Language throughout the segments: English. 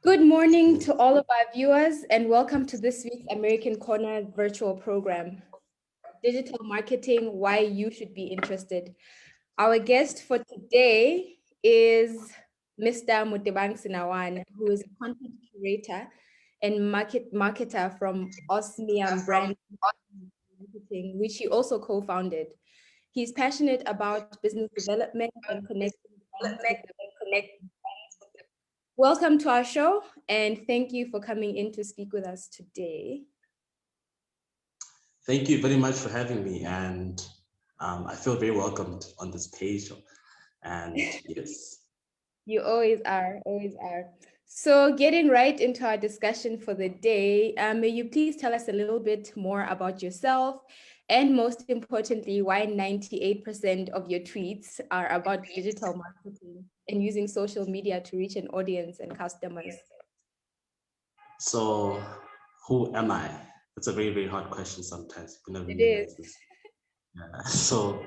Good morning to all of our viewers and welcome to this week's American Corner virtual program, Digital Marketing, Why You Should Be Interested. Our guest for today is Mr. Motebang Senaoana, who is a content curator and marketer from Osmium brand marketing, which he also co-founded. He's passionate about business development and connecting brands with the Welcome to our show, and thank you for coming in to speak with us today. Thank you very much for having me, and I feel very welcomed on this page, and yes. You always are, always are. So getting right into our discussion for the day, may you please tell us a little bit more about yourself, and most importantly, why 98% of your tweets are about digital marketing and using social media to reach an audience and customers? So who am I? It's a very, very hard question sometimes. It is. Yeah. So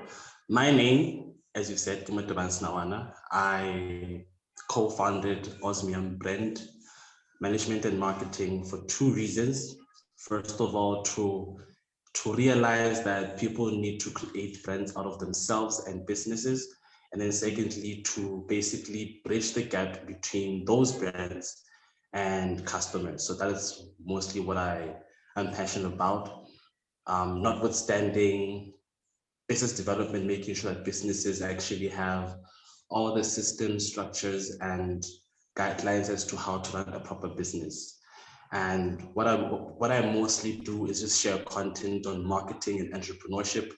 my name, as you said, Motebang Senaoana. I co-founded Osmium brand management and marketing for two reasons. First of all, to realize that people need to create brands out of themselves and businesses. And then secondly, to basically bridge the gap between those brands and customers. So that is mostly what I am passionate about. Notwithstanding business development, making sure that businesses actually have all the systems, structures, and guidelines as to how to run a proper business. And what I mostly do is just share content on marketing and entrepreneurship,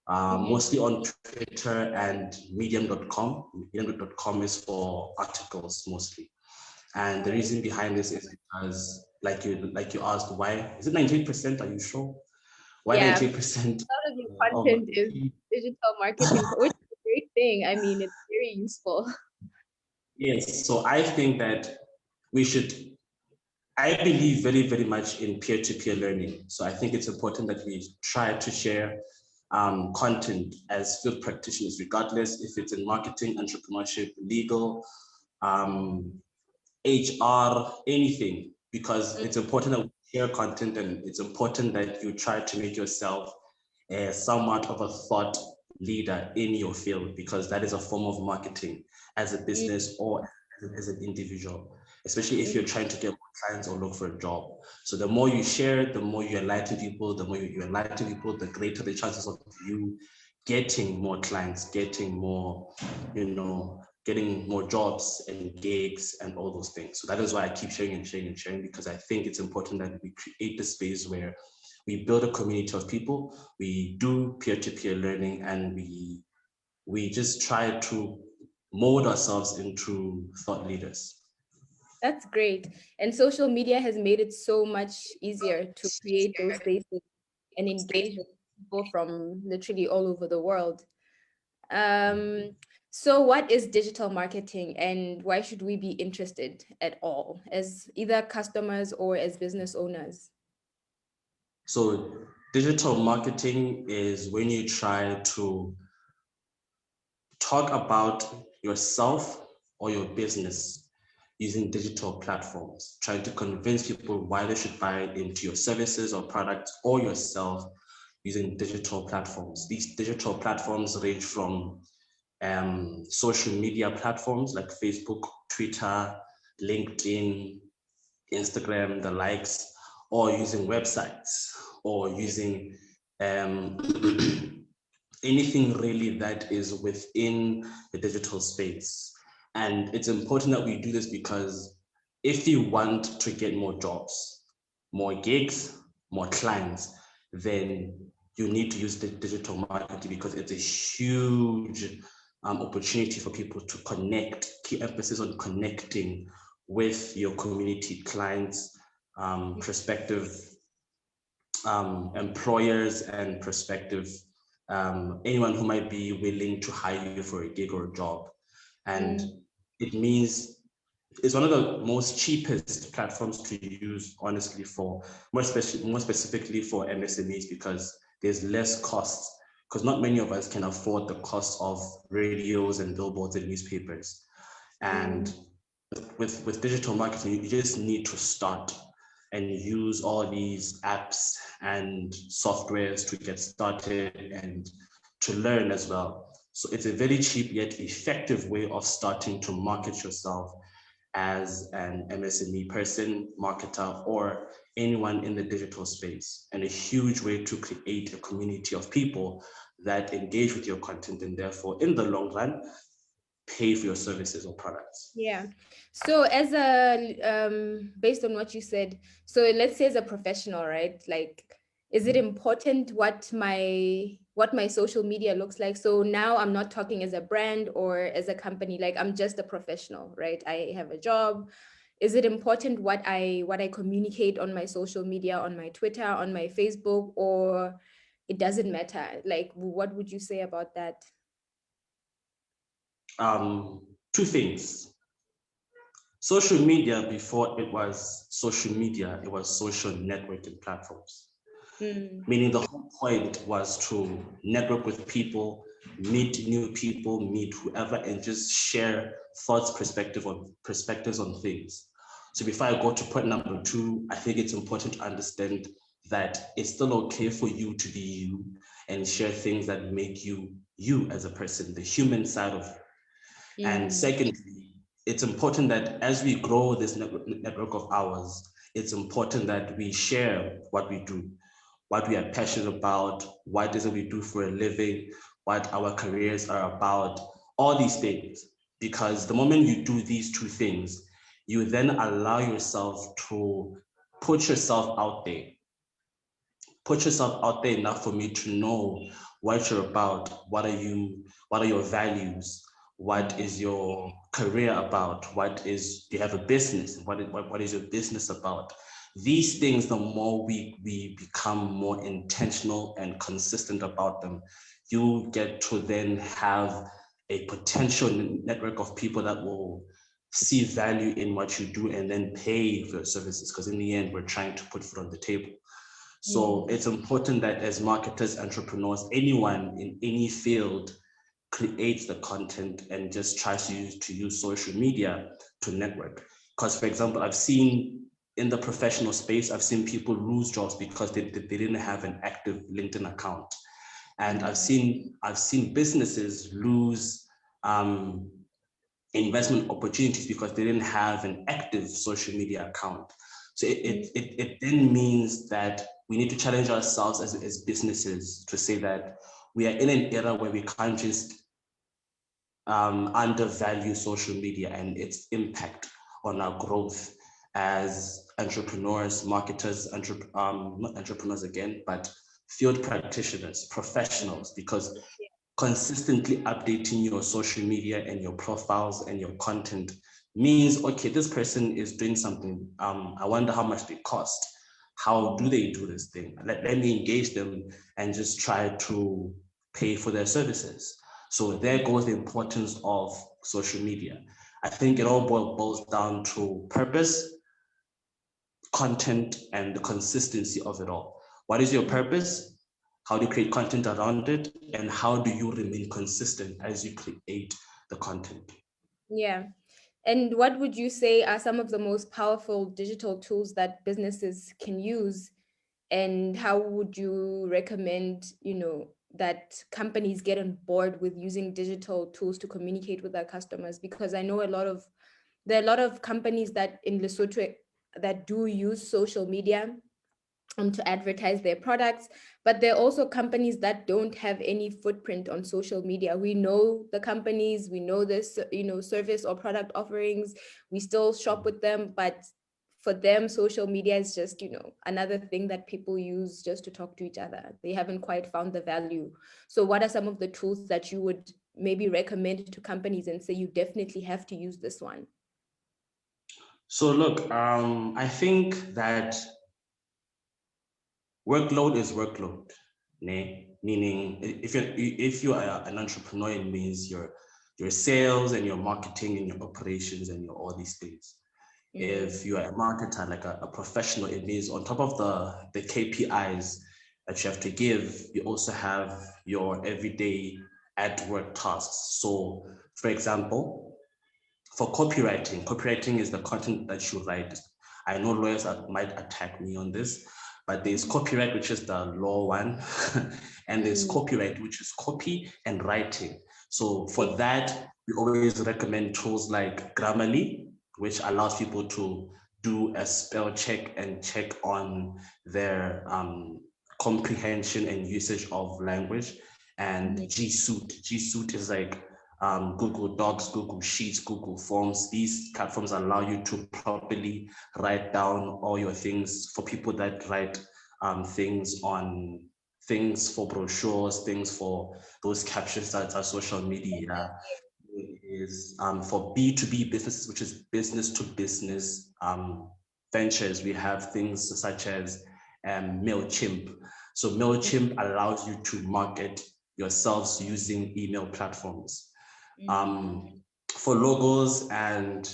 mostly on Twitter and medium.com. Medium.com is for articles mostly. And the reason behind this is because, like you asked, why is it 98%? Are you sure? Why 98%? A lot of your content is digital marketing, which is a great thing. I mean, it's very useful. Yes, so I think that I believe very, very much in peer-to-peer learning. So I think it's important that we try to share content as field practitioners, regardless if it's in marketing, entrepreneurship, legal, HR, anything, because it's important that we share content, and it's important that you try to make yourself somewhat of a thought leader in your field, because that is a form of marketing as a business or as an individual, especially if you're trying to get more clients or look for a job. So the more you share, the more you enlighten people, the greater the chances of you getting more clients, getting more, getting more jobs and gigs and all those things. So that is why I keep sharing and sharing and sharing, because I think it's important that we create the space where we build a community of people, we do peer-to-peer learning, and we just try to mold ourselves into thought leaders. That's great. And social media has made it so much easier to create those spaces and engage with people from literally all over the world. So what is digital marketing, and why should we be interested at all as either customers or as business owners? So digital marketing is when you try to talk about yourself or your business using digital platforms, trying to convince people why they should buy into your services or products or yourself using digital platforms. These digital platforms range from social media platforms like Facebook, Twitter, LinkedIn, Instagram, the likes, or using websites, or using anything really that is within the digital space. And it's important that we do this because if you want to get more jobs, more gigs, more clients, then you need to use the digital marketing, because it's a huge opportunity for people to connect, key emphasis on connecting with your community, clients, prospective employers, and prospective anyone who might be willing to hire you for a gig or a job. And it means it's one of the most cheapest platforms to use, honestly, for more specifically for MSMEs, because there's less costs, because not many of us can afford the cost of radios and billboards and newspapers. And with digital marketing, you just need to start and use all these apps and softwares to get started and to learn as well. So it's a very cheap yet effective way of starting to market yourself as an MSME person, marketer, or anyone in the digital space, and a huge way to create a community of people that engage with your content and therefore in the long run pay for your services or products. Yeah. So as a based on what you said, so let's say as a professional, right? Like, is it important what my social media looks like? So now I'm not talking as a brand or as a company, like I'm just a professional, right? I have a job. Is it important what I communicate on my social media, on my Twitter, on my Facebook, or it doesn't matter? Like, what would you say about that? Two things. Social media, before it was social media, it was social networking platforms. Meaning the whole point was to network with people, meet new people, meet whoever, and just share thoughts, perspectives on things. So before I go to point number two, I think it's important to understand that it's still okay for you to be you and share things that make you you as a person, the human side of you. And secondly, it's important that as we grow this network of ours, it's important that we share what we do, what we are passionate about, what is it we do for a living, what our careers are about, all these things. Because the moment you do these two things, you then allow yourself to put yourself out there. Put yourself out there enough for me to know what you're about, what are your values, what is your career about, do you have a business, what is your business about? These things, the more we become more intentional and consistent about them, you get to then have a potential network of people that will see value in what you do and then pay for your services, because in the end, we're trying to put food on the table. So it's important that as marketers, entrepreneurs, anyone in any field creates the content and just tries to use social media to network. Because, for example, I've seen in the professional space, I've seen people lose jobs because they didn't have an active LinkedIn account. And I've seen businesses lose investment opportunities because they didn't have an active social media account. So it then means that we need to challenge ourselves as businesses to say that we are in an era where we can't just undervalue social media and its impact on our growth as entrepreneurs, marketers, not entrepreneurs again, but field practitioners, professionals, because consistently updating your social media and your profiles and your content means, okay, this person is doing something. I wonder how much they cost. How do they do this thing? Let me engage them and just try to pay for their services. So there goes the importance of social media. I think it all boils down to purpose, content, and the consistency of it all. What is your purpose? How do you create content around it? And how do you remain consistent as you create the content? Yeah. And what would you say are some of the most powerful digital tools that businesses can use? And how would you recommend, that companies get on board with using digital tools to communicate with their customers? Because I know there are a lot of companies that in Lesotho that do use social media to advertise their products, but there are also companies that don't have any footprint on social media. We know the companies, we know this, service or product offerings, we still shop with them, but for them, social media is just, another thing that people use just to talk to each other. They haven't quite found the value. So what are some of the tools that you would maybe recommend to companies and say you definitely have to use this one? So look, I think that workload is workload, meaning if you are an entrepreneur, it means your sales and your marketing and your operations and your all these things. If you are a marketer, like a professional, it means on top of the KPIs that you have to give, you also have your everyday at work tasks. So for example, for copywriting is the content that you write. I know lawyers might attack me on this, but there's copyright, which is the law one, and there's copyright, which is copy and writing. So for that, we always recommend tools like Grammarly, which allows people to do a spell check and check on their comprehension and usage of language. And G Suite is like Google Docs, Google Sheets, Google Forms. These platforms allow you to properly write down all your things. For people that write things for brochures, things for those captions that are social media. Is for B2B businesses, which is business to business ventures. We have things such as MailChimp. So MailChimp allows you to market yourselves using email platforms. For logos and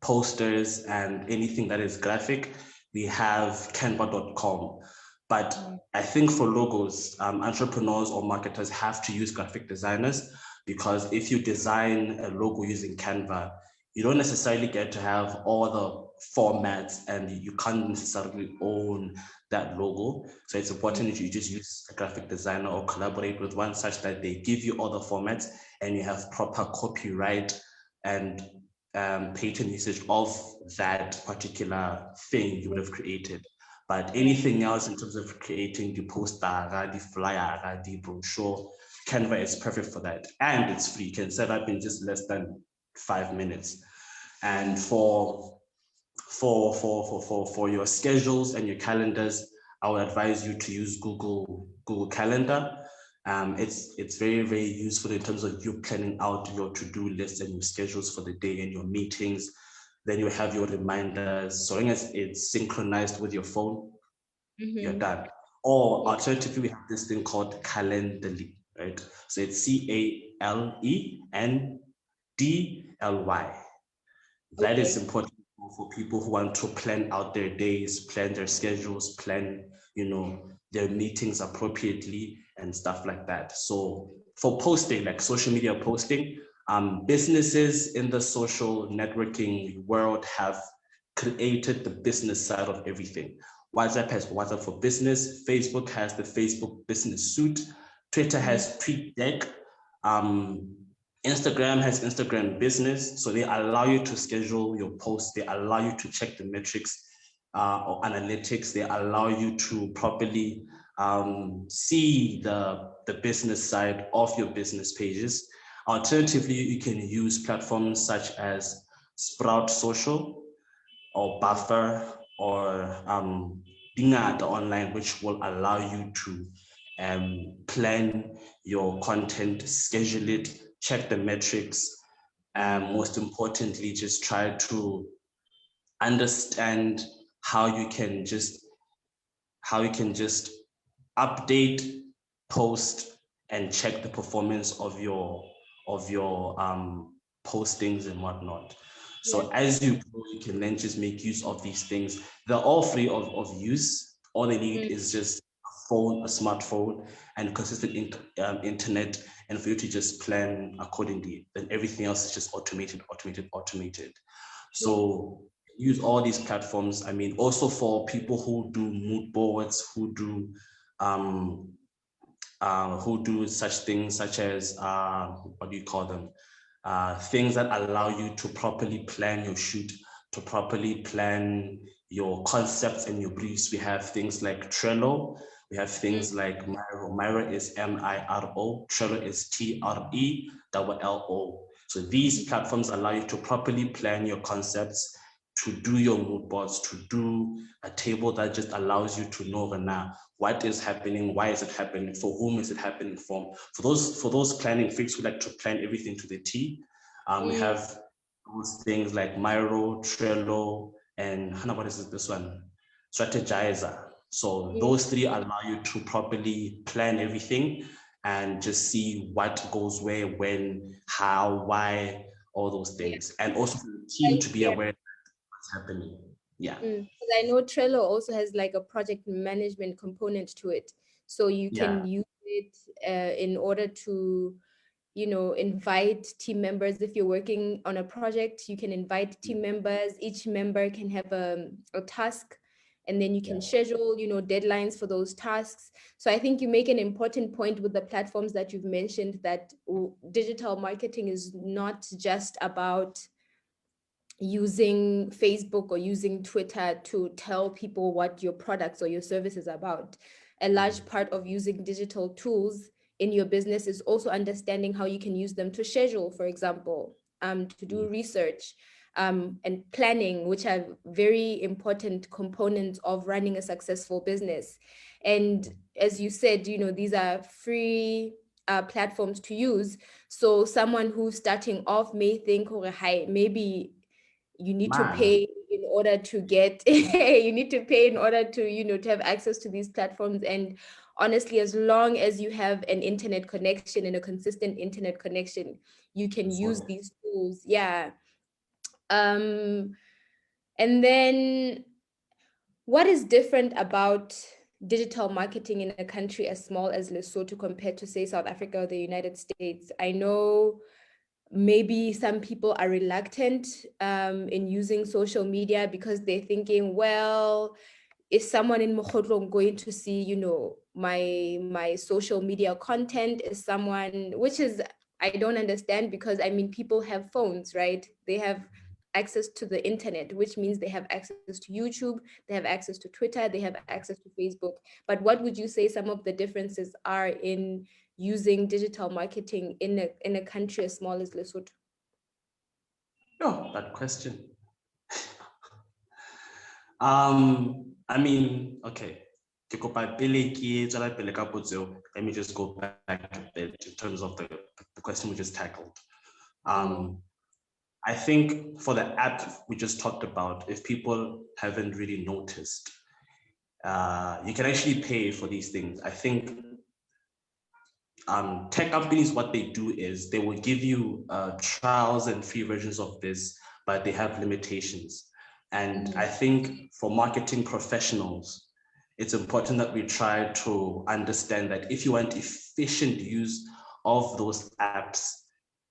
posters and anything that is graphic, we have canva.com. But I think for logos, entrepreneurs or marketers have to use graphic designers, because if you design a logo using Canva, you don't necessarily get to have all the formats, and you can't necessarily own that logo. So it's important that you just use a graphic designer or collaborate with one such that they give you all the formats and you have proper copyright and patent usage of that particular thing you would have created. But anything else in terms of creating the poster, the flyer, the brochure, Canva is perfect for that. And it's free. You can set up in just less than 5 minutes. And for your schedules and your calendars, I would advise you to use Google Calendar. It's very, very useful in terms of you planning out your to-do list and your schedules for the day and your meetings. Then you have your reminders. So long as it's synchronized with your phone, you're done. Or alternatively, we have this thing called Calendly, right? So it's CALENDLY. That is important for people who want to plan out their days, plan their schedules, plan, their meetings appropriately and stuff like that. So for posting, like social media posting, businesses in the social networking world have created the business side of everything. WhatsApp has WhatsApp for Business. Facebook has the Facebook Business Suite. Twitter has TweetDeck. Instagram has Instagram Business. So they allow you to schedule your posts. They allow you to check the metrics or analytics. They allow you to properly see the business side of your business pages. Alternatively, you can use platforms such as Sprout Social or Buffer or Dingata Online, which will allow you to plan your content, schedule it, check the metrics, and most importantly, just try to understand how you can just update, post, and check the performance of your postings and whatnot. So as you go, you can then just make use of these things. They're all free of use. All they need is just a smartphone, and consistent internet, and for you to just plan accordingly. Then everything else is just automated. So use all these platforms. I mean, also for people who do mood boards, who do such things such as what do you call them? Things that allow you to properly plan your shoot, to properly plan your concepts and your briefs. We have things like Trello. We have things like Miro. Miro is Miro. Trello is TRELLO. So these platforms allow you to properly plan your concepts, to do your mood boards, to do a table that just allows you to know now what is happening, why is it happening, for whom is it happening for those planning freaks who like to plan everything to the T. We have those things like Miro, Trello, and what is this one? Strategizer. So those three allow you to properly plan everything and just see what goes where, when, how, why, all those things. And also for the team to be aware of what's happening. Yeah. Because I know Trello also has like a project management component to it. So you can use it in order to, invite team members. If you're working on a project, you can invite team members. Each member can have a task, and then you can schedule, deadlines for those tasks. So I think you make an important point with the platforms that you've mentioned, that digital marketing is not just about using Facebook or using Twitter to tell people what your products or your service is about. A large part of using digital tools in your business is also understanding how you can use them to schedule, for example, to do research, and planning, which are very important components of running a successful business. And as you said, these are free platforms to use. So someone who's starting off may think, oh, hi, maybe you need to pay in order to get you need to pay in order to to have access to these platforms. And honestly, as long as you have an internet connection and a consistent internet connection, you can use these tools. And then, what is different about digital marketing in a country as small as Lesotho compared to, say, South Africa or the United States? I know maybe some people are reluctant in using social media because they're thinking, well, is someone in Mogotlong going to see, my social media content? Is someone, which is, I don't understand, because I mean, people have phones, right? They have access to the internet, which means they have access to YouTube, they have access to Twitter, they have access to Facebook. But what would you say some of the differences are in using digital marketing in a country as small as Lesotho? Oh, that question. I mean, okay. Let me just go back a bit in terms of the question we just tackled. I think for the app we just talked about, if people haven't really noticed, you can actually pay for these things. I think tech companies, what they do is they will give you trials and free versions of this, but they have limitations. And I think for marketing professionals, it's important that we try to understand that if you want efficient use of those apps,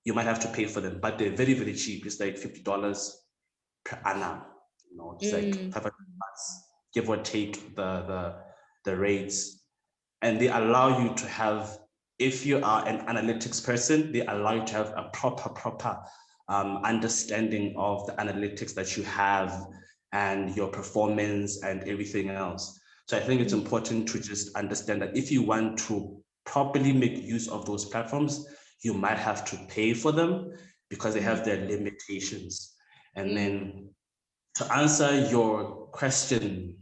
you might have to pay for them, but they're very, very cheap. It's like $50 per annum. It's like $500, give or take the rates. And they allow you to have, if you are an analytics person, they allow you to have a proper understanding of the analytics that you have and your performance and everything else. So I think it's important to just understand that if you want to properly make use of those platforms, you might have to pay for them because they have their limitations. And then to answer your question,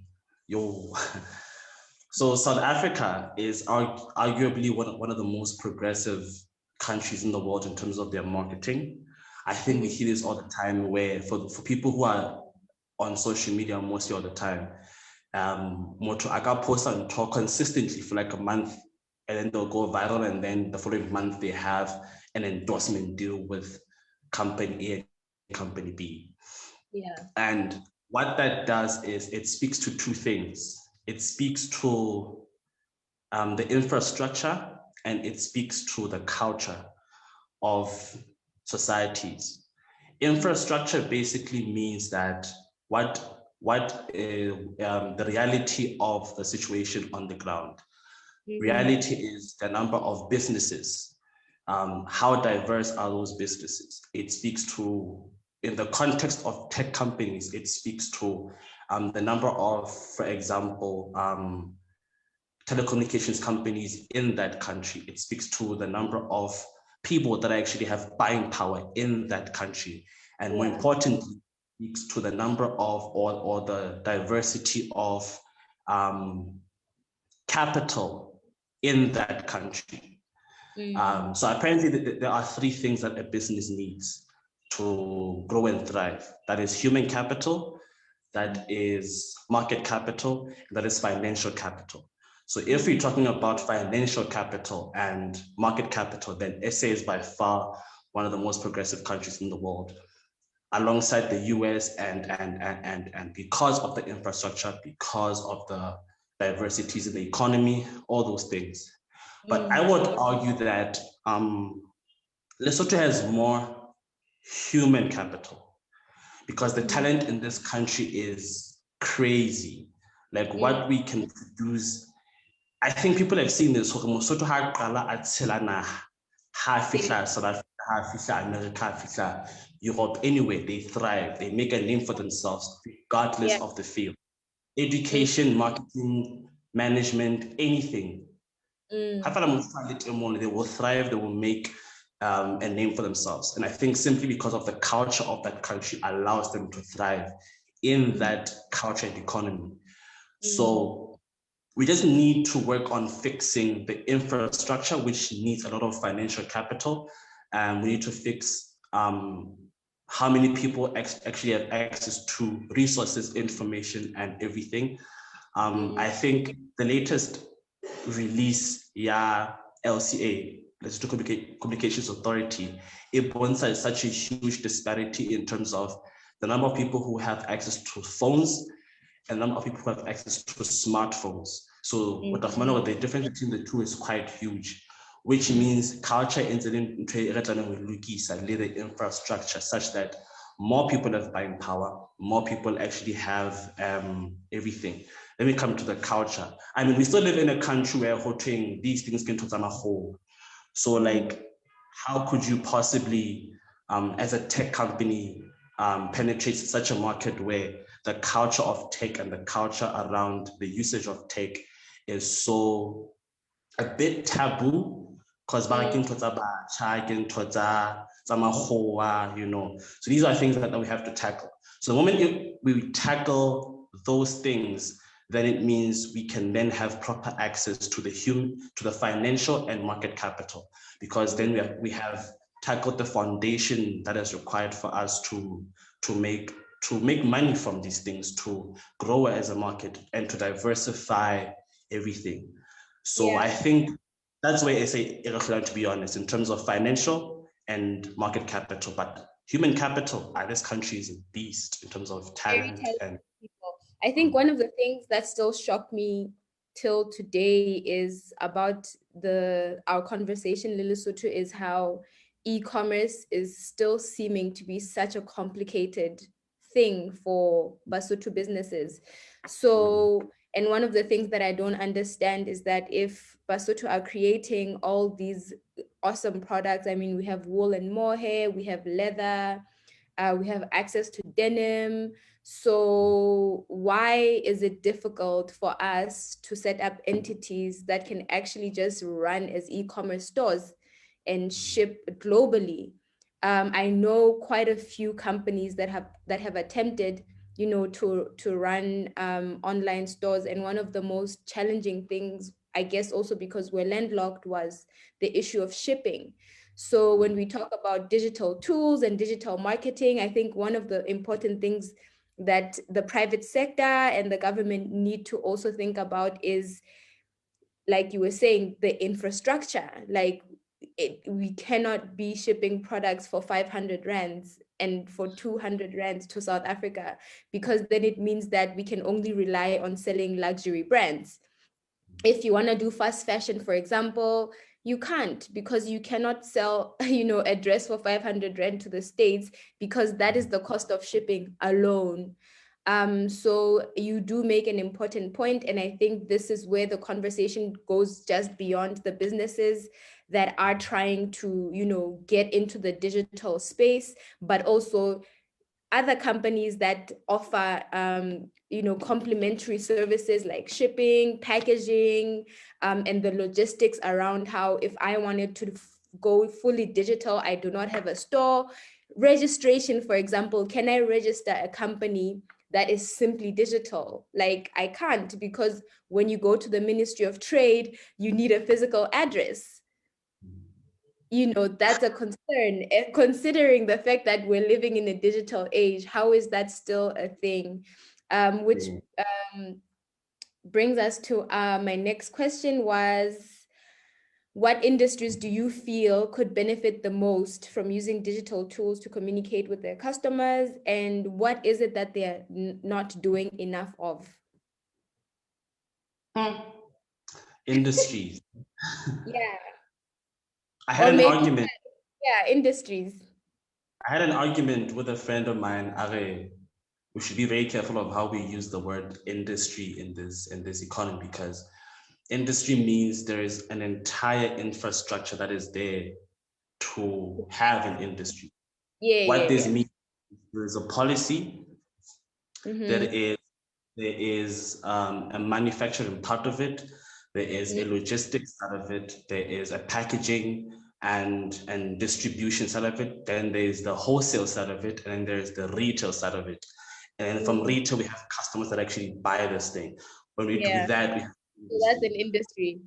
so South Africa is arguably one of the most progressive countries in the world in terms of their marketing. I think we hear this all the time, where for people who are on social media mostly all the time, Moto Aga post and talk consistently for like a month, and then they'll go viral, and then the following month they have an endorsement deal with company A and company B. And what that does is it speaks to two things. It speaks to the infrastructure, and it speaks to the culture of societies. Infrastructure basically means that what the reality of the situation on the ground. Reality is the number of businesses. How diverse are those businesses? It speaks to, in the context of tech companies, it speaks to the number of, for example, telecommunications companies in that country. It speaks to the number of people that actually have buying power in that country. And more importantly, it speaks to the number of, or the diversity of capital in that country. So apparently there are three things that a business needs to grow and thrive. That is human capital, that is market capital, and that is financial capital. So if we're talking about financial capital and market capital, then SA is by far one of the most progressive countries in the world, alongside the US, and because of the infrastructure, because of the diversities in the economy, all those things. But I would argue that Lesotho has more human capital because the talent in this country is crazy. Like what we can produce. I think people have seen this. Lesotho ha qala a tshela naha, ha fihla South Africa, ha fihla America, ha fihla Europe, anywhere, they thrive. They make a name for themselves, regardless of the field. Education, marketing, management, anything. They will thrive, they will make a name for themselves. And I think simply because of the culture of that country allows them to thrive in that culture and economy. So we just need to work on fixing the infrastructure, which needs a lot of financial capital. And we need to fix how many people actually have access to resources, information, and everything. I think the latest release, LCA, Lesotho Communications Authority, it points out such a huge disparity in terms of the number of people who have access to phones and the number of people who have access to smartphones. So the difference between the two is quite huge, which means culture into the infrastructure such that more people have buying power, more people actually have everything. Let me come to the culture. I mean, we still live in a country where hosting these things can to a whole. So like, how could you possibly, as a tech company, penetrate such a market where the culture of tech and the culture around the usage of tech is so a bit taboo? Because you know, so these are things that we have to tackle. So the moment we tackle those things, then it means we can then have proper access to the financial and market capital, because then we have tackled the foundation that is required for us to make money from these things, to grow as a market and to diversify everything. So I think that's where I say, to be honest, in terms of financial and market capital. But human capital, this country is a beast in terms of talent. And people. I think one of the things that still shock me till today is about our conversation, Lesotho, is how e-commerce is still seeming to be such a complicated thing for Basotho businesses. So, and one of the things that I don't understand is that if Basotho are creating all these awesome products, I mean, we have wool and mohair, we have leather, we have access to denim. So why is it difficult for us to set up entities that can actually just run as e-commerce stores and ship globally? I know quite a few companies that have attempted, you know, to run online stores, and one of the most challenging things, I guess, also because we're landlocked, was the issue of shipping. So when we talk about digital tools and digital marketing, I think one of the important things that the private sector and the government need to also think about is, like you were saying, the infrastructure. Like we cannot be shipping products for 500 rands and for 200 rands to South Africa, because then it means that we can only rely on selling luxury brands. If you want to do fast fashion, for example, you can't, because you cannot sell, you know, a dress for 500 rand to the States, because that is the cost of shipping alone. So you do make an important point, and I think this is where the conversation goes just beyond the businesses that are trying to, you know, get into the digital space, but also other companies that offer you know, complementary services like shipping, packaging, and the logistics around how, if I wanted to go fully digital, I do not have a store. Registration, for example, can I register a company that is simply digital? Like, I can't, because when you go to the Ministry of Trade, you need a physical address. You know, that's a concern. Considering the fact that we're living in a digital age, how is that still a thing? Which brings us to my next question was, what industries do you feel could benefit the most from using digital tools to communicate with their customers, and what is it that they're not doing enough of? industries. Yeah. I had an argument. Yeah, industries. I had an argument with a friend of mine, Are, we should be very careful of how we use the word industry in this economy, because industry means there is an entire infrastructure that is there to have an industry. Yeah, What yeah, this yeah. means, there is a policy, there Mm-hmm. is a manufacturing part of it, there is a logistics side of it, there is a packaging and distribution side of it, then there's the wholesale side of it, and then there's the retail side of it. And from retail, we have customers that actually buy this thing. When we do Yeah. that, we have So that's an industry.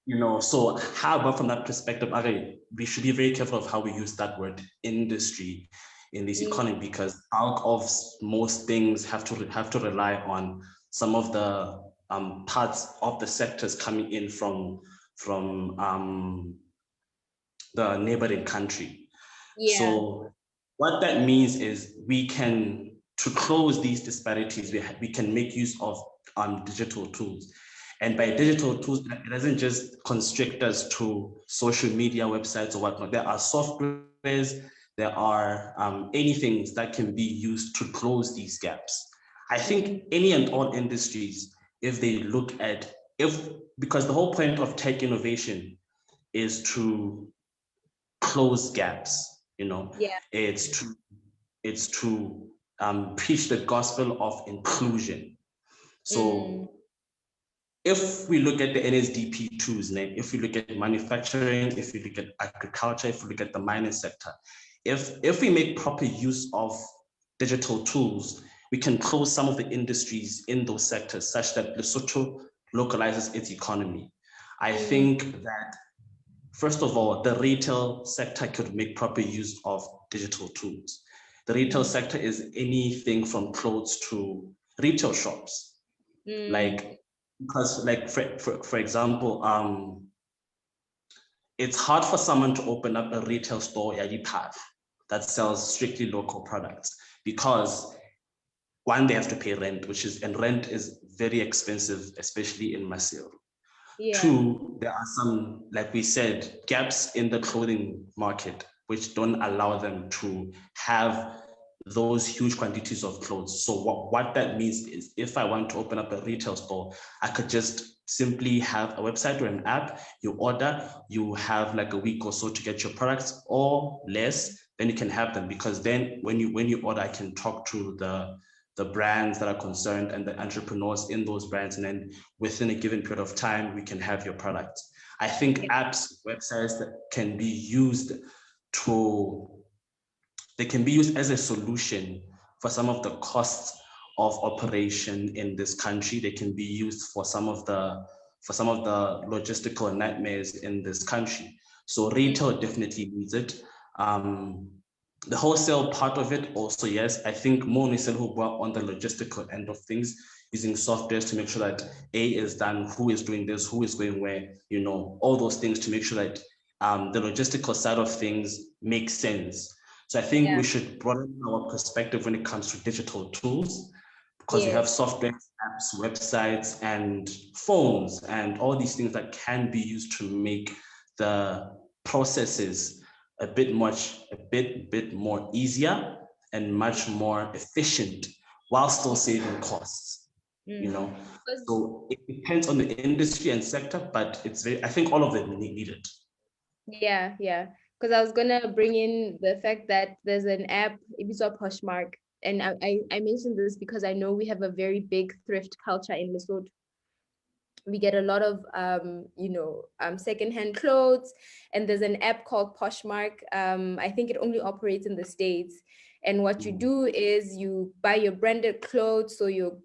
industry. So how about from that perspective, okay, we should be very careful of how we use that word industry in this economy, because bulk of most things have to rely on some of the parts of the sectors coming in from the neighboring country. Yeah. So what that means is to close these disparities, we can make use of digital tools. And by digital tools, it doesn't just constrict us to social media websites or whatnot. There are softwares, there are anything that can be used to close these gaps. I think any and all industries, if they look at, because the whole point of tech innovation is to close gaps, Yeah. it's to preach the gospel of inclusion. So if we look at the NSDP tools, if we look at manufacturing, if we look at agriculture, if we look at the mining sector, if we make proper use of digital tools, we can close some of the industries in those sectors such that Lesotho localizes its economy. I think that, first of all, the retail sector could make proper use of digital tools. The retail sector is anything from clothes to retail shops. Because for example, it's hard for someone to open up a retail store at path that sells strictly local products, because one, they have to pay rent, and rent is very expensive, especially in Maseru. Yeah. Two, there are some, like we said, gaps in the clothing market, which don't allow them to have those huge quantities of clothes. So what that means is, if I want to open up a retail store, I could just simply have a website or an app. You order, you have like a week or so to get your products, or less, then you can have them. Because then when you order, I can talk to the brands that are concerned and the entrepreneurs in those brands, and then within a given period of time, we can have your products. I think apps, websites that can be used they can be used as a solution for some of the costs of operation in this country. They can be used for some of the logistical nightmares in this country. So retail definitely needs it. The wholesale part of it also, yes. I think more Nisel who work on the logistical end of things, using softwares to make sure that A is done, who is doing this, who is going where, all those things to make sure that the logistical side of things makes sense. So I think we should broaden our perspective when it comes to digital tools, because we have software, apps, websites, and phones, and all these things that can be used to make the processes a bit more easier and much more efficient, while still saving costs. So it depends on the industry and sector, but I think all of them need it. Yeah, yeah. Because I was gonna bring in the fact that there's an app, Ibiza Poshmark, and I mentioned this because I know we have a very big thrift culture in Lesotho. We get a lot of secondhand clothes, and there's an app called Poshmark. I think it only operates in the States. And what you do is you buy your branded clothes, so your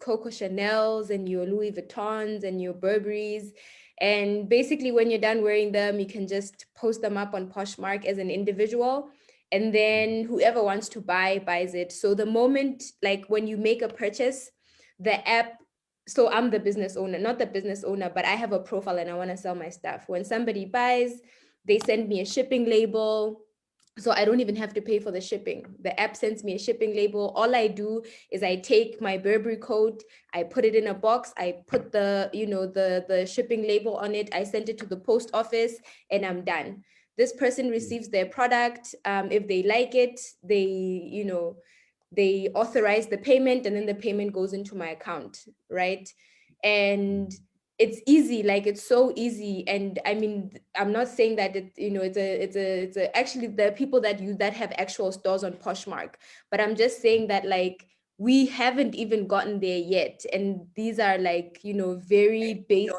Coco Chanels and your Louis Vuittons and your Burberrys. And basically, when you're done wearing them, you can just post them up on Poshmark as an individual. And then whoever wants to buys it. So the moment, like when you make a purchase, the app, so I'm the business owner, not the business owner, but I have a profile and I want to sell my stuff. When somebody buys, they send me a shipping label. So I don't even have to pay for the shipping. The app sends me a shipping label. All I do is I take my Burberry coat, I put it in a box, I put the shipping label on it, I send it to the post office, and I'm done. this person receives their product. If they like it, they authorize the payment, and then the payment goes into my account, right? And it's easy, like it's so easy. And I mean, I'm not saying that it's actually the people that have actual stores on Poshmark, but I'm just saying that like we haven't even gotten there yet. And these are like, very basic,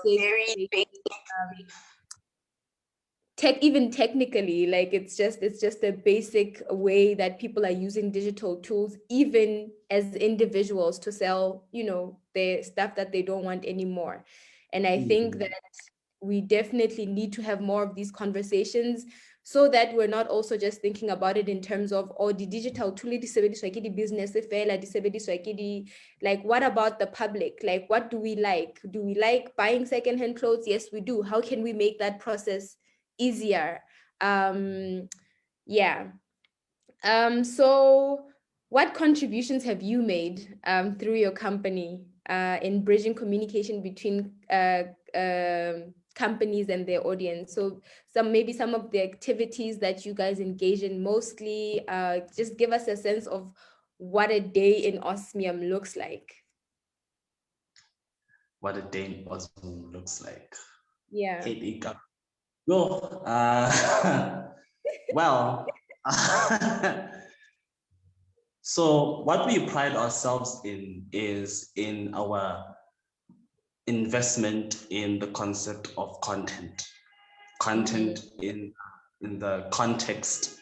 even technically, like it's just a basic way that people are using digital tools, even as individuals, to sell, their stuff that they don't want anymore. And I think that we definitely need to have more of these conversations, so that we're not also just thinking about it in terms of, oh, the digital tool di sebediswa ke di-business fela, di sebediswa ke di, like, what about the public? Like, what do we like? Do we like buying secondhand clothes? Yes, we do. How can we make that process easier? Yeah. So what contributions have you made through your company in bridging communication between companies and their audience? So maybe some of the activities that you guys engage in mostly, just give us a sense of what a day in Osmium looks like. What a day in Osmium looks like. Yeah. Hey, no, well, so what we pride ourselves in is in our investment in the concept of content in the context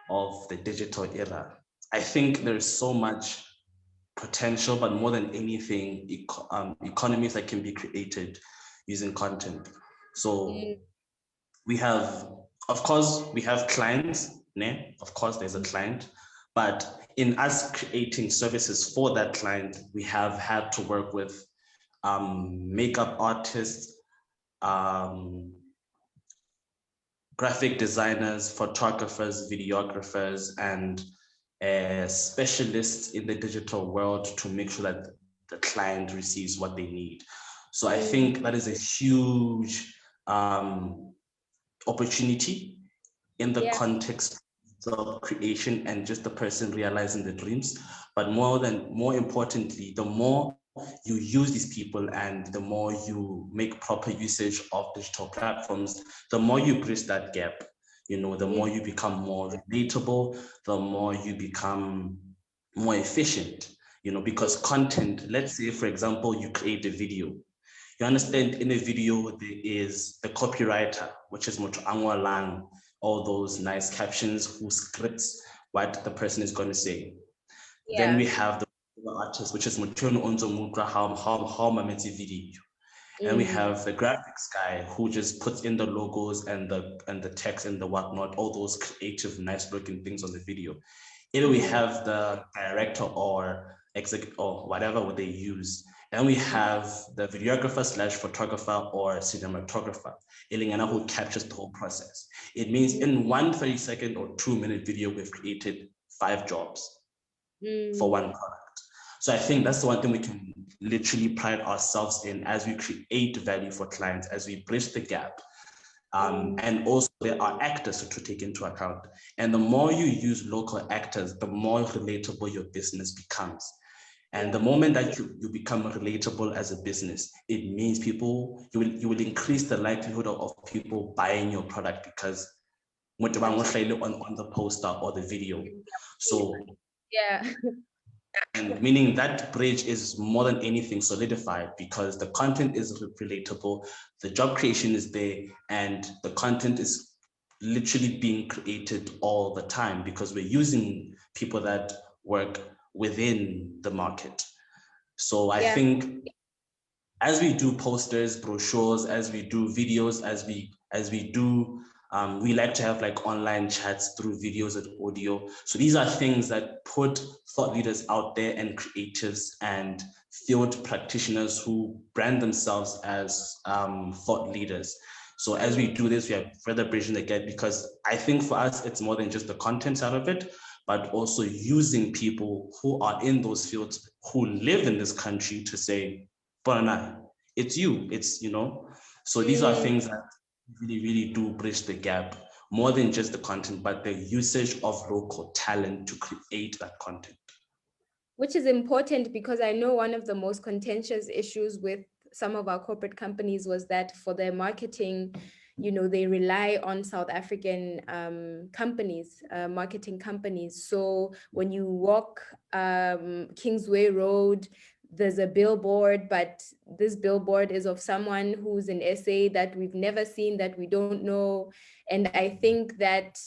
of the digital era. I think there's so much potential, but more than anything, economies that can be created using content. So we have, of course, we have clients, né? Of course, there's a client, but in us creating services for that client, we have had to work with makeup artists, graphic designers, photographers, videographers, and specialists in the digital world to make sure that the client receives what they need. So I think that is a huge opportunity in the context of creation and just the person realizing the dreams. But more importantly, the more you use these people and the more you make proper usage of digital platforms, the more you bridge that gap. The more you become more relatable, the more you become more efficient, because content, let's say, for example, you create a video. You understand, in a video, there is the copywriter, which is Motho Angwalang, all those nice captions who scripts what the person is going to say. Yeah. Then we have the artist, which is Motho Onzo Mukra, how Mameti video. And we have the graphics guy who just puts in the logos and the text and the whatnot, all those creative, nice looking things on the video. Either we have the director or executive or whatever they use. Then we have the videographer / photographer or cinematographer, who captures the whole process. It means in one 30-second or 2-minute video, we've created 5 jobs for one product. So I think that's the one thing we can literally pride ourselves in as we create value for clients, as we bridge the gap. And also there are actors to take into account. And the more you use local actors, the more relatable your business becomes. And the moment that you become relatable as a business, it means you will increase the likelihood of people buying your product because on the poster or the video. So yeah. And meaning that bridge is more than anything solidified because the content is relatable, the job creation is there, and the content is literally being created all the time because we're using people that work within the market. So I think as we do posters, brochures, as we do videos, as we do, we like to have like online chats through videos and audio. So these are things that put thought leaders out there and creatives and field practitioners who brand themselves as thought leaders. So as we do this, we are further bridging the gap because I think for us, it's more than just the content side of it, but also using people who are in those fields, who live in this country to say, Bona, it's you, it's, So these are things that really, really do bridge the gap more than just the content, but the usage of local talent to create that content. Which is important because I know one of the most contentious issues with some of our corporate companies was that for their marketing, you know, they rely on South African companies, marketing companies. So when you walk Kingsway Road, there's a billboard, but this billboard is of someone who's an SA that we've never seen, that we don't know. And I think that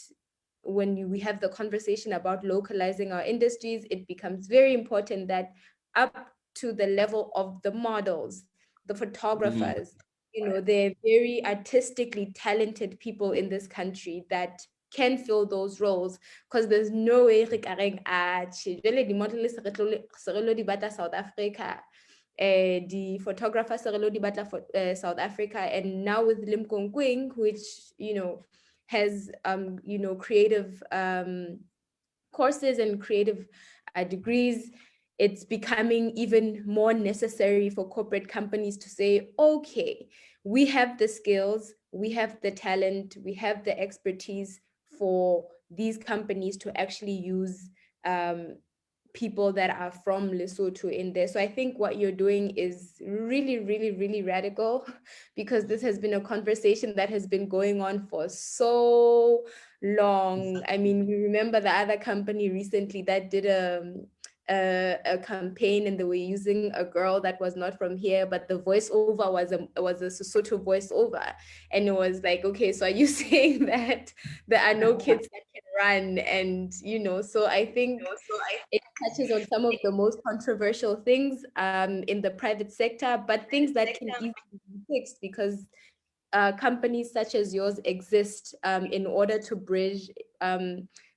when we have the conversation about localizing our industries, it becomes very important that up to the level of the models, the photographers, you know, they're very artistically talented people in this country that can fill those roles, because there's no way re ka reng jwale di-model se re lo di batla South Africa, the photographer se re lo di batla for South Africa, and now with Lim Kong Kwing, which, you know, has you know, creative courses and creative degrees, it's becoming even more necessary for corporate companies to say, okay, we have the skills, we have the talent, we have the expertise for these companies to actually use people that are from Lesotho in there. So I think what you're doing is really, really, really radical, because this has been a conversation that has been going on for so long. I mean, you remember the other company recently that did a campaign, and they were using a girl that was not from here, but the voiceover was a Sesotho voiceover, and it was like, okay, so are you saying that there are no kids that can run? And you know, so I think it touches on some of the most controversial things in the private sector, but things that can easily be fixed, because companies such as yours exist in order to bridge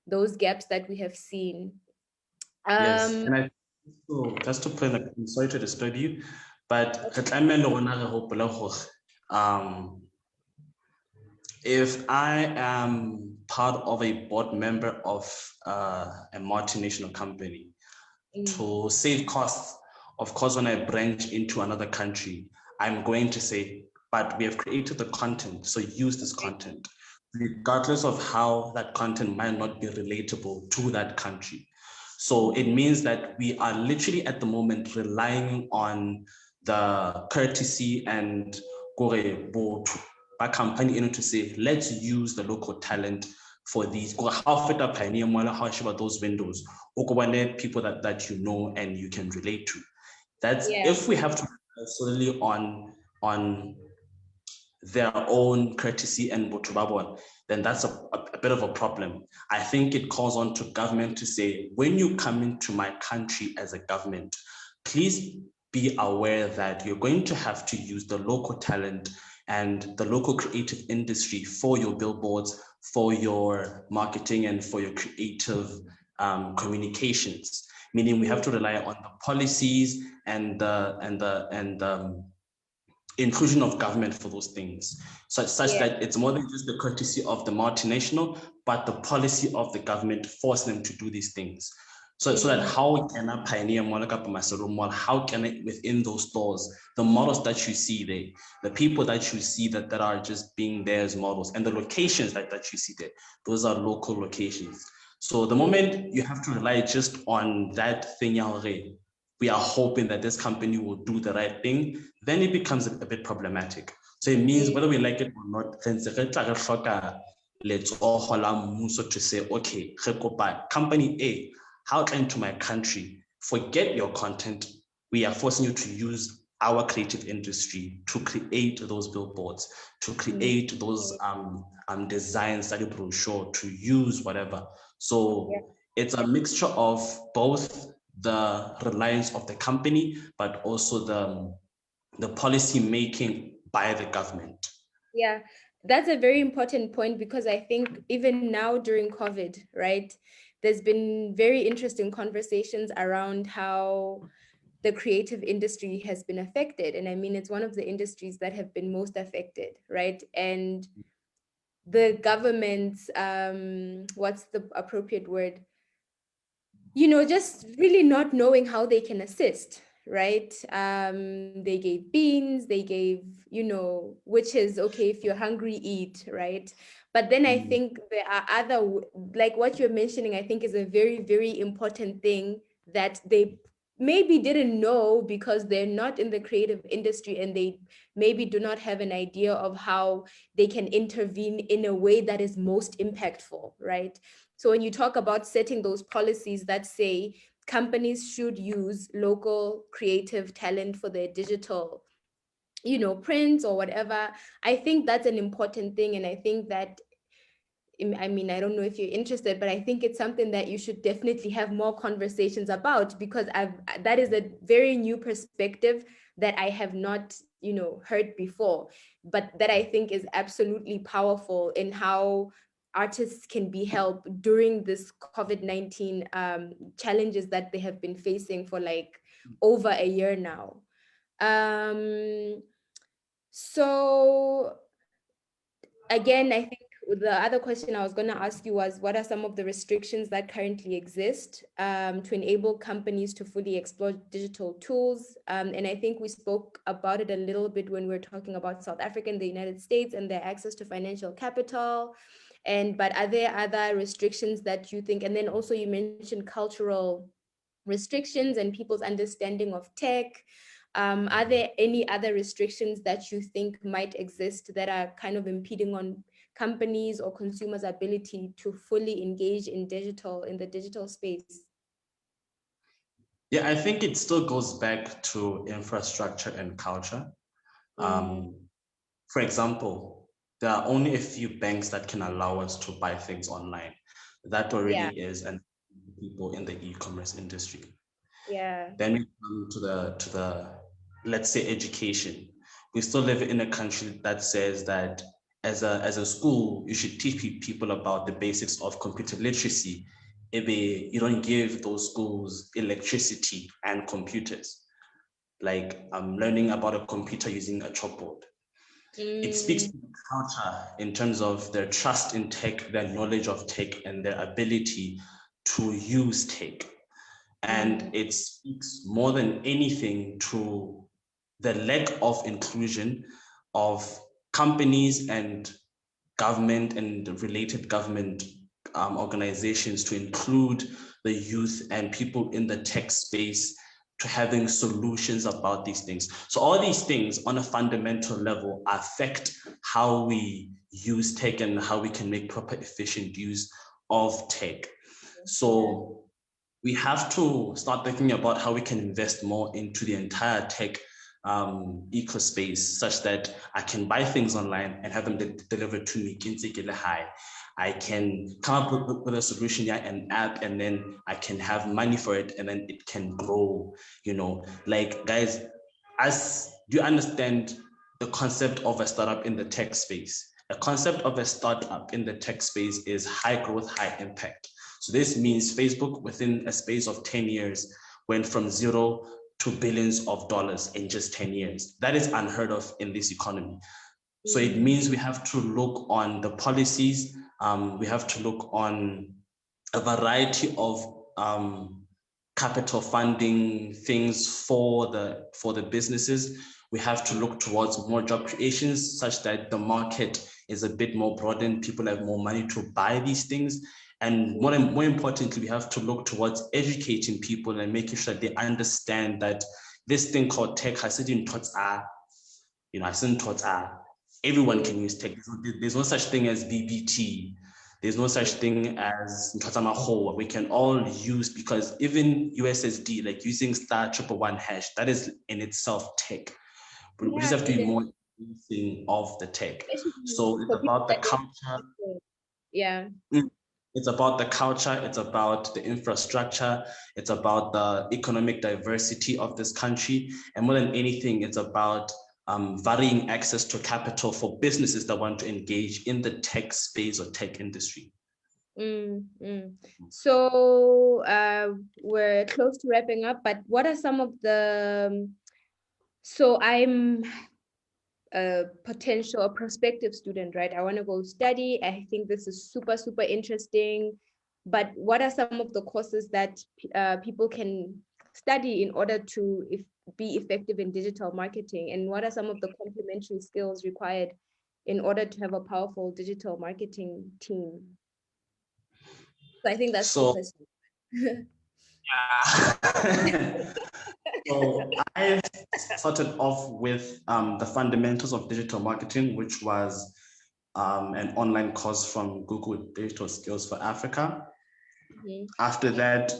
those gaps that we have seen. Yes, and so just to point, I'm sorry to disturb you, but if I am part of a board member of a multinational company, to save costs, of course, when I branch into another country, I'm going to say, but we have created the content, so use this content, regardless of how that content might not be relatable to that country. So it means that we are literally at the moment relying on the courtesy and by company to say, let's use the local talent for these. How fit up how those windows, people that you know and you can relate to. That's if we have to rely solely on their own courtesy and botubabon, then that's a bit of a problem. I think it calls on to government to say, when you come into my country as a government, please be aware that you're going to have to use the local talent and the local creative industry for your billboards, for your marketing, and for your creative communications. Meaning we have to rely on the policies and the inclusion of government for those things, such that it's more than just the courtesy of the multinational, but the policy of the government forcing them to do these things. So that how can I pioneer Maseru Mall? How can I, within those stores, the models that you see there, the people that you see that are just being there as models, and the locations that you see there, those are local locations. So the moment you have to rely just on that thing, we are hoping that this company will do the right thing, then it becomes a bit problematic. So it means whether we like it or not, let's all to say, okay, company A, how into my country, forget your content. We are forcing you to use our creative industry to create those billboards, to create those designs that you brochure, to use whatever. So it's a mixture of both the reliance of the company, but also the policy making by the government. Yeah, that's a very important point, because I think even now during COVID, right, there's been very interesting conversations around how the creative industry has been affected. And I mean, it's one of the industries that have been most affected, right? And the government's, what's the appropriate word? You know, just really not knowing how they can assist, right? They gave beans, they gave, you know, which is okay, if you're hungry, eat, right? But then I think there are other, like what you're mentioning, I think is a very, very important thing that they maybe didn't know because they're not in the creative industry and they maybe do not have an idea of how they can intervene in a way that is most impactful, right? So when you talk about setting those policies that say companies should use local creative talent for their digital, prints or whatever, I think that's an important thing. And I think that, I mean, I don't know if you're interested, but I think it's something that you should definitely have more conversations about, because that is a very new perspective that I have not, heard before, but that I think is absolutely powerful in how artists can be helped during this COVID-19 challenges that they have been facing for like over a year now. So again, I think the other question I was going to ask you was, what are some of the restrictions that currently exist to enable companies to fully explore digital tools? And I think we spoke about it a little bit when we were talking about South Africa and the United States and their access to financial capital. But are there other restrictions that you think, and then also you mentioned cultural restrictions and people's understanding of tech. Are there any other restrictions that you think might exist that are kind of impeding on companies or consumers' ability to fully engage in the digital space? Yeah, I think it still goes back to infrastructure and culture. For example, there are only a few banks that can allow us to buy things online. That already is and people in the e-commerce industry. Yeah. Then we come to the let's say education. We still live in a country that says that as a school, you should teach people about the basics of computer literacy. If you don't give those schools electricity and computers, like learning about a computer using a chalkboard. It speaks to the culture in terms of their trust in tech, their knowledge of tech, and their ability to use tech. And it speaks more than anything to the lack of inclusion of companies and government and related government organizations to include the youth and people in the tech space to having solutions about these things. So all these things on a fundamental level affect how we use tech and how we can make proper efficient use of tech. So we have to start thinking about how we can invest more into the entire tech ecospace, such that I can buy things online and have them delivered to me. I can come up with a solution, yeah, an app, and then I can have money for it, and then it can grow. Like, guys, do you understand the concept of a startup in the tech space? A concept of a startup in the tech space is high growth, high impact. So this means Facebook, within a space of 10 years, went from zero to billions of dollars in just 10 years. That is unheard of in this economy. So it means we have to look on the policies. We have to look on a variety of capital funding things for the businesses. We have to look towards more job creations such that the market is a bit more broadened. People have more money to buy these things. And more importantly, we have to look towards educating people and making sure that they understand that this thing called tech has certain thoughts are, everyone can use tech. There's no such thing as BBT. There's no such thing as we can all use, because even USSD, like using *111#, that is in itself tech. But we just have to be more using of the tech. So it's about the culture. Yeah. It's about the culture, it's about the infrastructure, it's about the economic diversity of this country. And more than anything, it's about varying access to capital for businesses that want to engage in the tech space or tech industry. So we're close to wrapping up, but what are some of the, so I'm a potential, a prospective student, right? I want to go study. I think this is super, super interesting. But what are some of the courses that people can study in order to be effective in digital marketing? And what are some of the complementary skills required in order to have a powerful digital marketing team? So I think that's two So, questions. so I started off with the fundamentals of digital marketing, which was an online course from Google Digital Skills for Africa. After that,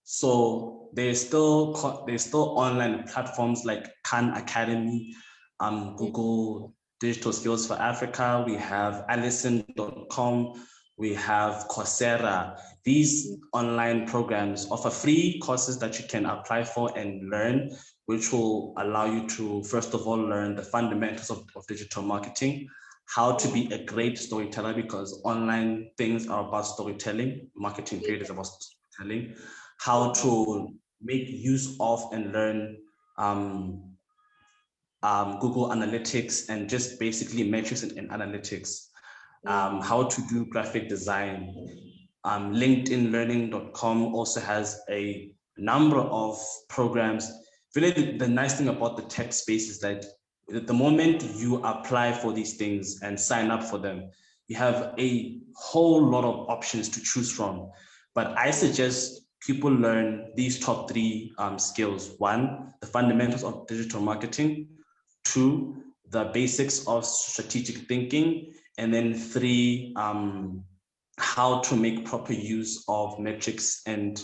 so there's still online platforms like Khan Academy, Google Digital Skills for Africa. We have Allison.com. We have Coursera. These online programs offer free courses that you can apply for and learn, which will allow you to, first of all, learn the fundamentals of digital marketing, how to be a great storyteller, because online things are about storytelling. Marketing period is about storytelling. How to make use of and learn Google Analytics and just basically metrics and analytics. How to do graphic design. LinkedInlearning.com also has a number of programs. Really, the nice thing about the tech space is that the moment you apply for these things and sign up for them, you have a whole lot of options to choose from. But I suggest people learn these top three skills. One, the fundamentals of digital marketing. Two, the basics of strategic thinking. And then three, how to make proper use of metrics and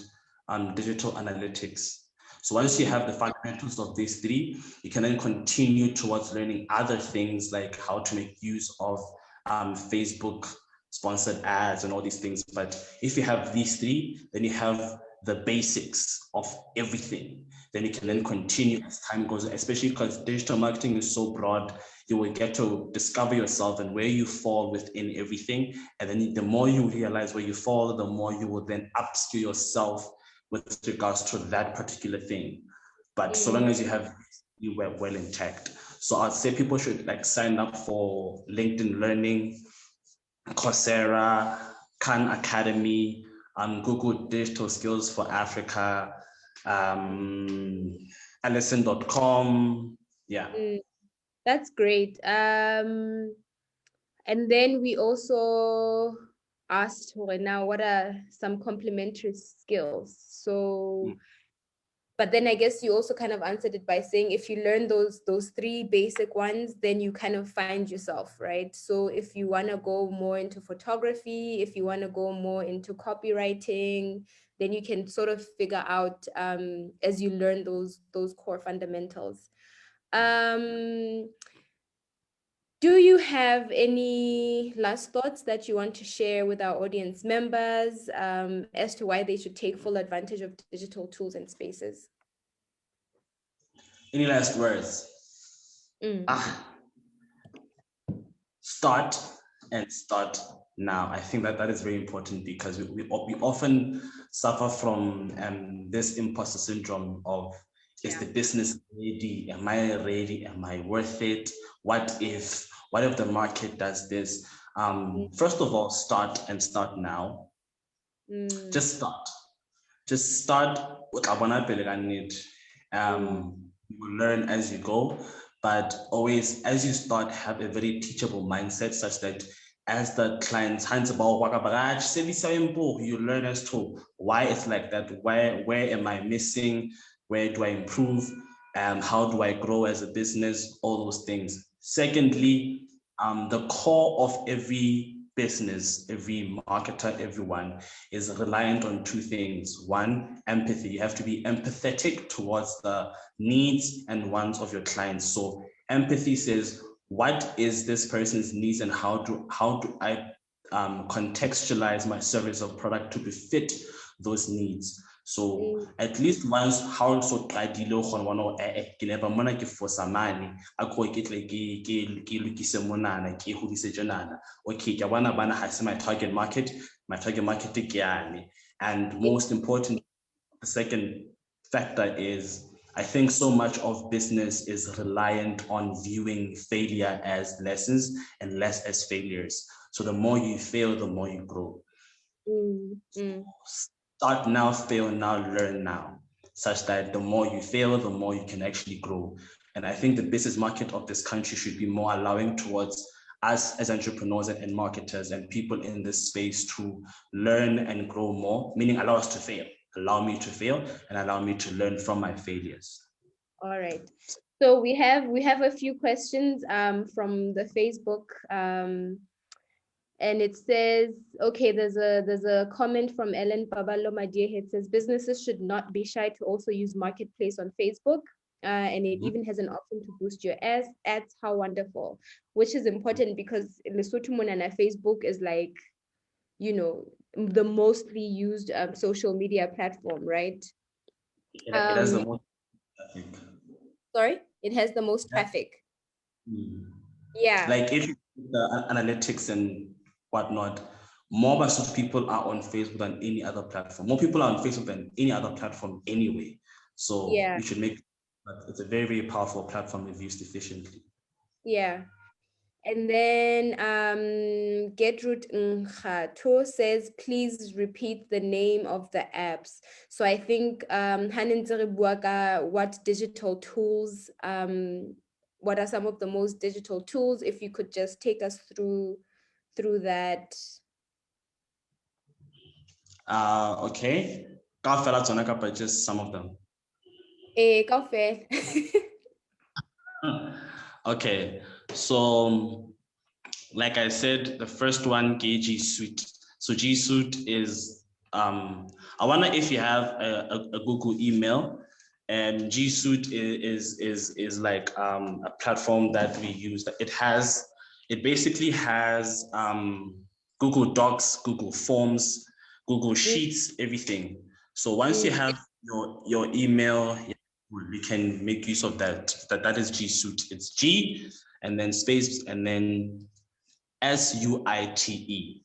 digital analytics. So once you have the fundamentals of these three, you can then continue towards learning other things like how to make use of Facebook sponsored ads and all these things. But if you have these three, then you have the basics of everything. Then you can then continue as time goes, especially because digital marketing is so broad. You will get to discover yourself and where you fall within everything. And then the more you realize where you fall, the more you will then upskill yourself with regards to that particular thing. But so long as you have you were well intact. So I'd say people should like sign up for LinkedIn Learning, Coursera, Khan Academy, Google Digital Skills for Africa, Allison.com. Yeah. That's great. And then we also asked her now what are some complementary skills. So but then I guess you also kind of answered it by saying if you learn those three basic ones, then you kind of find yourself, right? So if you want to go more into photography, if you want to go more into copywriting, then you can sort of figure out as you learn those core fundamentals. Do you have any last thoughts that you want to share with our audience members as to why they should take full advantage of digital tools and spaces? Any last words? Start now. I think that is very important because we often suffer from this imposter syndrome of, is the business ready? Am I ready? Am I worth it? What if the market does this? First of all, start now. Just start. You will learn as you go, but always as you start, have a very teachable mindset such that as the client's hands about you learn as to why it's like that, where am I missing, where do I improve, how do I grow as a business, all those things. Secondly, the core of every business, every marketer, everyone is reliant on two things. One, empathy. You have to be empathetic towards the needs and wants of your clients. So empathy says, what is this person's needs and how do I contextualize my service or product to befit those needs? So at least once, how so I deal on one or mona ke for samani a go ke lokise monana ke hodise jonana. Okay, ke bona bana ha se my target market ke yane. And most important, the second factor is, I think so much of business is reliant on viewing failure as lessons and less as failures. So the more you fail, the more you grow. Start now, fail now, learn now, such that the more you fail, the more you can actually grow. And I think the business market of this country should be more allowing towards us as entrepreneurs and marketers and people in this space to learn and grow more, meaning allow us to fail, allow me to fail and allow me to learn from my failures. All right. So we have a few questions from the Facebook, and it says, okay, there's a comment from Ellen Pabalo Madiehe. It says businesses should not be shy to also use marketplace on Facebook. And it even has an option to boost your ads. How wonderful, which is important because Lesotho Monana Facebook is like, you know, the mostly used social media platform, right? It has the most traffic. Sorry, it has the most traffic. Yeah. Like if you the analytics and whatnot, more Basotho people are on Facebook than any other platform. More people are on Facebook than any other platform anyway. So yeah, we should make, but it's a very, very powerful platform if used efficiently. yeah. And then Gertrude Nkhato says, please repeat the name of the apps. So I think what digital tools, what are some of the most digital tools? If you could just take us through that. Okay. But just some of them. Kaufel. Okay. So like I said, the first one, G Suite. So G Suite is, I wonder if you have a Google email, and G Suite is like a platform that we use. It basically has Google Docs, Google Forms, Google Sheets, everything. So once you have your email, you can make use of that. That is G Suite. It's G and then space and then SUITE.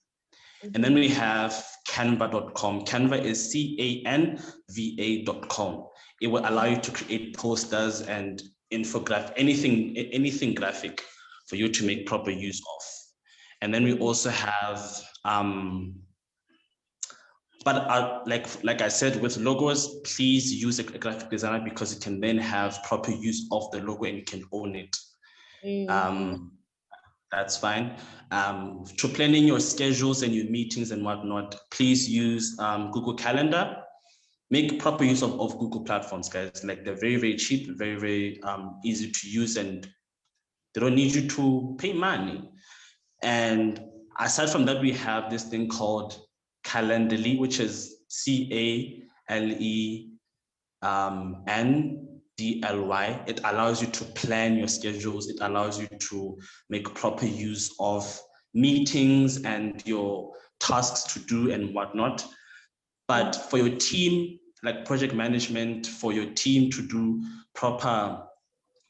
And then we have canva.com. Canva is CANVA.com. It will allow you to create posters and infographic, anything graphic for you to make proper use of. And then we also have, like I said, with logos, please use a graphic designer because you can then have proper use of the logo and you can own it. That's fine. To planning your schedules and your meetings and whatnot, please use Google Calendar. Make proper use of Google platforms, guys. Like they're very, very cheap, very, very easy to use, and they don't need you to pay money. And aside from that, we have this thing called Calendly, which is CALENDLY. It allows you to plan your schedules. It allows you to make proper use of meetings and your tasks to do and whatnot. But for your team, like project management, for your team to do proper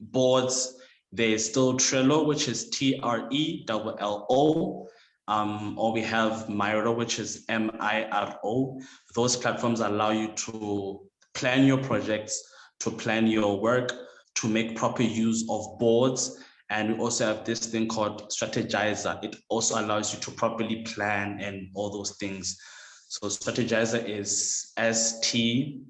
boards, there's still Trello, which is TRELLO. Or we have Miro, which is MIRO. Those platforms allow you to plan your projects, to plan your work, to make proper use of boards. And we also have this thing called Strategizer. It also allows you to properly plan and all those things. So Strategizer is STRATEGYZER.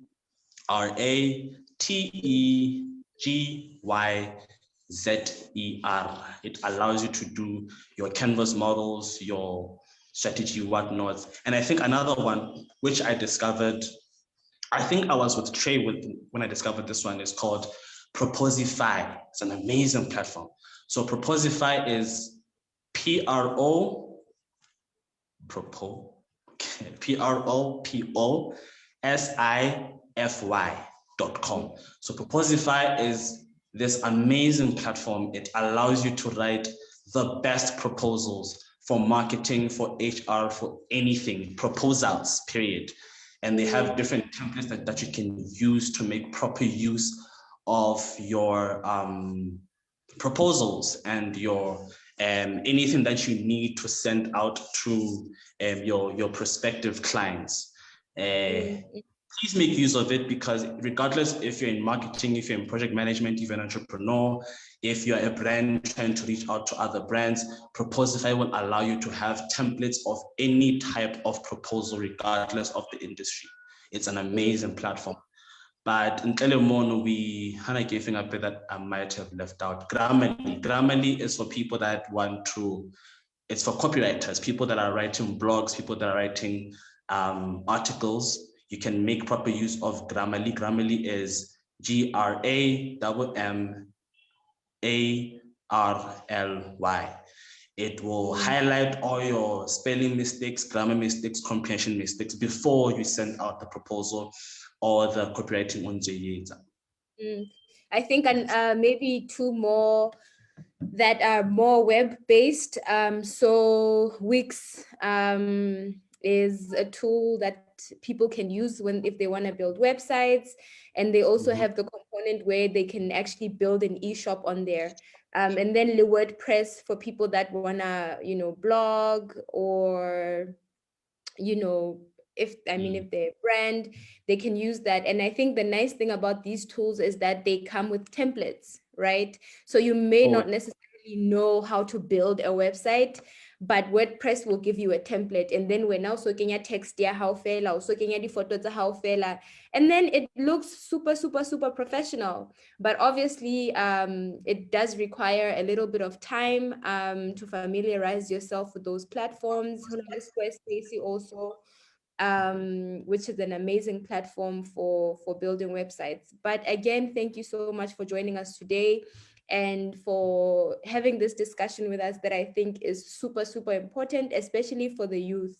It allows you to do your canvas models, your strategy, whatnot. And I think another one, which I discovered, I think I was with Trey when I discovered this one, is called Proposify. It's an amazing platform. So Proposify is PROPOSIFY.com. So Proposify is this amazing platform. It allows you to write the best proposals for marketing, for HR, for anything, proposals, period. And they have different templates that you can use to make proper use of your proposals and your anything that you need to send out to your prospective clients. Please make use of it, because regardless if you're in marketing, if you're in project management, if you're an entrepreneur, if you're a brand trying to reach out to other brands, Proposify will allow you to have templates of any type of proposal, regardless of the industry. It's an amazing platform. But in Telemono, we had a giving up that I might have left out. Grammarly. Grammarly is for people that want to, it's for copywriters, people that are writing blogs, people that are writing articles. You can make proper use of Grammarly. Grammarly is Grammarly. It will highlight all your spelling mistakes, grammar mistakes, comprehension mistakes before you send out the proposal or the copywriting on JA. I think maybe two more that are more web-based. So Wix is a tool that people can use if they want to build websites, and they also have the component where they can actually build an e-shop on there. And then the WordPress for people that wanna, blog, or if they're a brand, they can use that. And I think the nice thing about these tools is that they come with templates, right? So you may not necessarily know how to build a website, but WordPress will give you a template, and then we're now looking at text, how fela, also looking at the photos, how fela, and then it looks super, super, super professional. But obviously, it does require a little bit of time to familiarize yourself with those platforms. Squarespace also, which is an amazing platform for building websites. But again, thank you so much for joining us today and for having this discussion with us that I think is super, super important, especially for the youth.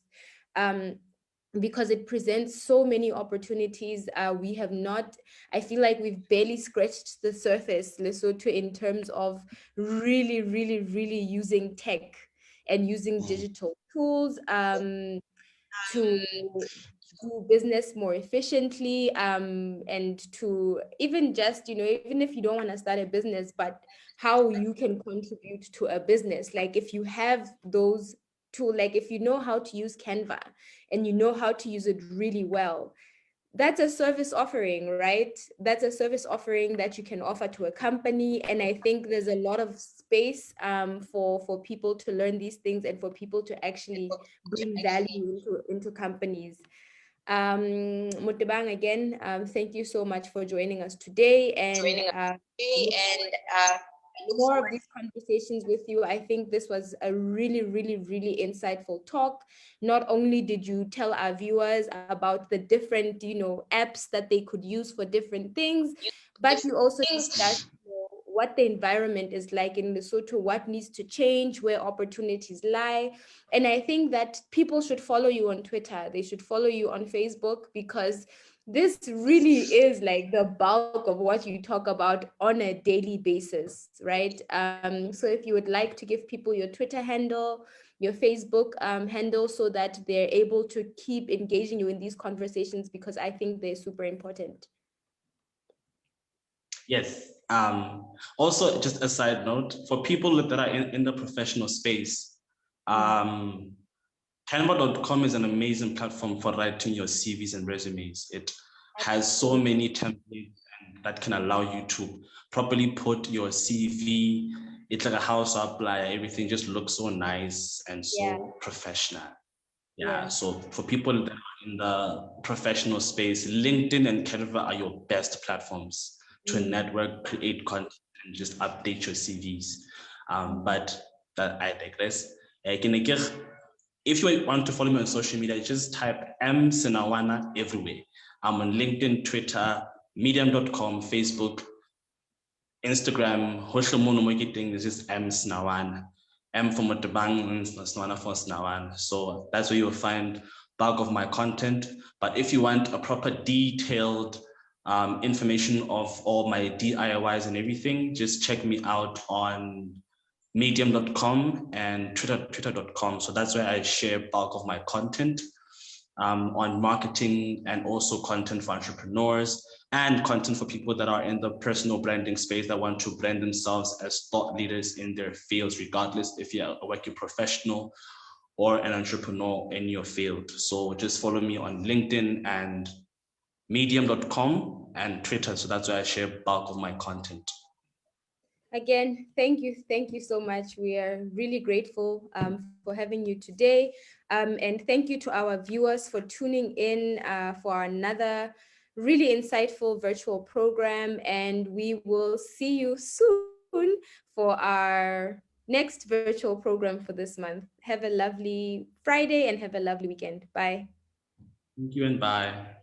Because it presents so many opportunities. We have not, I feel like we've barely scratched the surface, Lesotho, in terms of really, really, really using tech and using digital tools to do business more efficiently, and to even just, even if you don't want to start a business, but how you can contribute to a business. Like if you have those tools, like if you know how to use Canva and you know how to use it really well, that's a service offering, right? That's a service offering that you can offer to a company. And I think there's a lot of space for people to learn these things and for people to actually bring value into companies. Motebang, again, thank you so much for joining us today, and more of these conversations with you. I think this was a really, really, really insightful talk. Not only did you tell our viewers about the different, apps that they could use for different things, but you also discussed what the environment is like in Lesotho, what needs to change, where opportunities lie. And I think that people should follow you on Twitter. They should follow you on Facebook, because this really is like the bulk of what you talk about on a daily basis, right? So if you would like to give people your Twitter handle, your Facebook handle, so that they're able to keep engaging you in these conversations, because I think they're super important. Yes. Also, just a side note, for people that are in the professional space, Canva.com is an amazing platform for writing your CVs and resumes. It has so many templates that can allow you to properly put your CV. It's like a house apply. Everything just looks so nice and so professional. Yeah. So for people that are in the professional space, LinkedIn and Canva are your best platforms to network, create content, and just update your CVs. But that I digress. If you want to follow me on social media, just type M Senaoana everywhere. I'm on LinkedIn, Twitter, Medium.com, Facebook, Instagram. Is just M Senaoana. M for Motebang, Senaoana for Senaoana. So that's where you'll find bulk of my content. But if you want a proper detailed information of all my DIYs and everything, just check me out on medium.com and twitter.com. So that's where I share bulk of my content on marketing, and also content for entrepreneurs and content for people that are in the personal branding space that want to brand themselves as thought leaders in their fields, regardless if you're a working professional or an entrepreneur in your field. So just follow me on LinkedIn and medium.com and Twitter. So that's where I share bulk of my content. Again, thank you so much. We are really grateful for having you today. And thank you to our viewers for tuning in for another really insightful virtual program, and we will see you soon for our next virtual program for this month. Have a lovely Friday and have a lovely weekend. Bye. Thank you and bye.